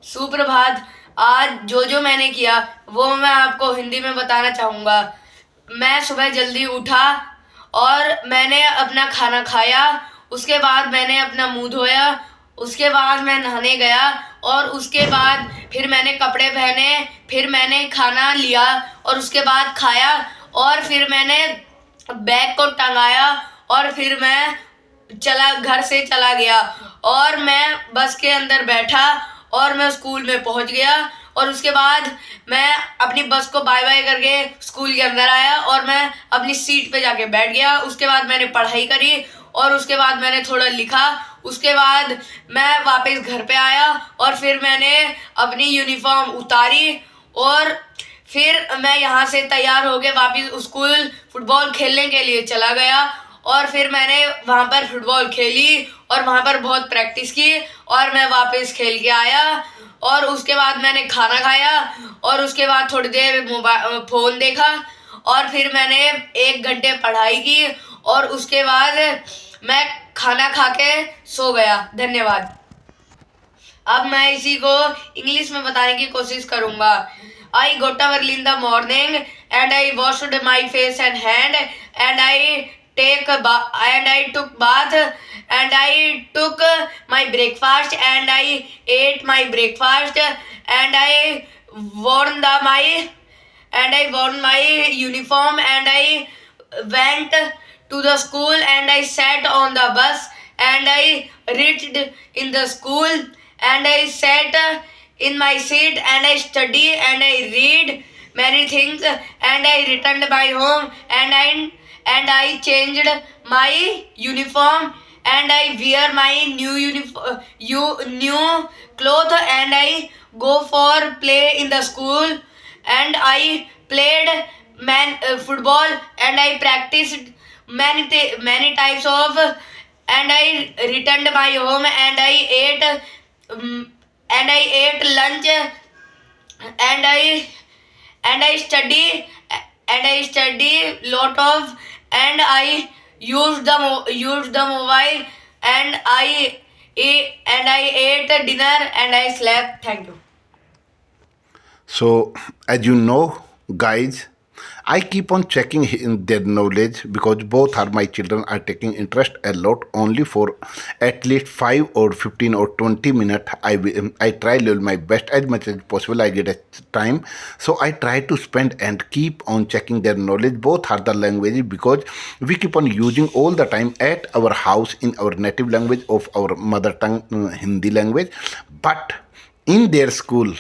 सुप्रभात। आज जो जो मैंने किया वो मैं आपको हिंदी में बताना चाहूँगा। मैं सुबह जल्दी उठा और मैंने अपना खाना खाया। उसके बाद मैंने अपना मुंह धोया। उसके बाद मैं नहाने गया और उसके बाद फिर मैंने कपड़े पहने। फिर मैंने खाना लिया और उसके बाद खाया और फिर मैंने बैग को टंगाया और फिर मैं घर से चला गया और मैं बस के अंदर बैठा और मैं स्कूल में पहुंच गया। और उसके बाद मैं अपनी बस को बाय बाय करके स्कूल के अंदर आया और मैं अपनी सीट पे जाके बैठ गया। उसके बाद मैंने पढ़ाई करी और उसके बाद मैंने थोड़ा लिखा। उसके बाद मैं वापस घर पे आया और फिर मैंने अपनी यूनिफॉर्म उतारी और फिर मैं यहाँ से तैयार होके वापस स्कूल फुटबॉल खेलने के लिए चला गया। और फिर मैंने वहाँ पर फुटबॉल खेली और वहाँ पर बहुत प्रैक्टिस की और मैं वापस खेल के आया। और उसके बाद मैंने खाना खाया और उसके बाद थोड़ी देर फ़ोन देखा और फिर मैंने 1 घंटे पढ़ाई की और उसके बाद मैं खाना खा के सो गया। धन्यवाद। अब मैं इसी को इंग्लिश में बताने की कोशिश करूँगा। I got up early in the morning and I washed my face and hand and I took bath and I took my breakfast and I ate my breakfast and I worn my uniform and I went to the school and I sat on the bus and I reached in the school and I sat in my seat and I study and I read many things and I returned my home and I changed my uniform and I wear my new clothes and I go for play in the school and I played football and I practiced many types of and I returned my home and I ate lunch and I study lot of and I used the mobile and I ate dinner and I slept. Thank you. So, as you know, guys, I keep on checking in their knowledge because both are my children are taking interest a lot. Only for at least 5 or 15 or 20 minutes, I try learn my best as much as possible. I get a time, so I try to spend and keep on checking their knowledge. Both are the languages because we keep on using all the time at our house in our native language of our mother tongue, Hindi language, but in their school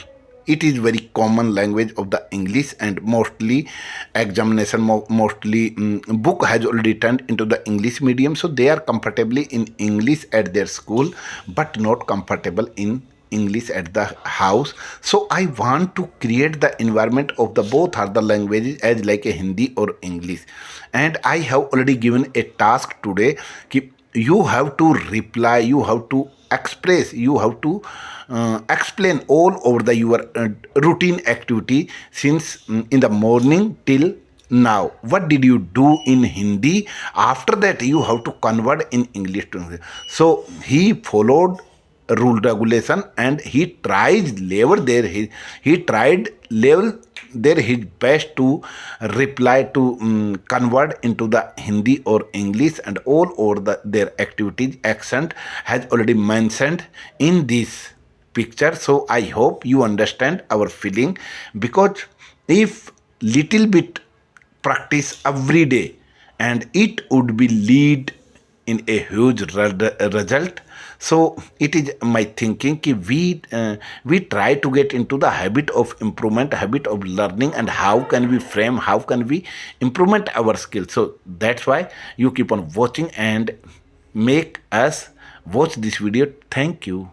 it is very common language of the English and mostly examination mostly book has already turned into the English medium, so they are comfortably in English at their school but not comfortable in English at the house. So I want to create the environment of the both are the languages as like a Hindi or English, and I have already given a task today कि you have to reply, you have to express, you have to explain all over the your routine activity since in the morning till now. What did you do in Hindi? After that, you have to convert in English to English. So he followed rule regulation and he tries level there. He tried level there his best to reply to convert into the Hindi or English, and all over their activities accent has already mentioned in this picture. So I hope you understand our feeling, because if little bit practice every day and it would be lead in a huge result. So it is my thinking ki we try to get into the habit of improvement, habit of learning, and how can we frame, how can we improvement our skills. So that's why you keep on watching and make us watch this video. Thank you.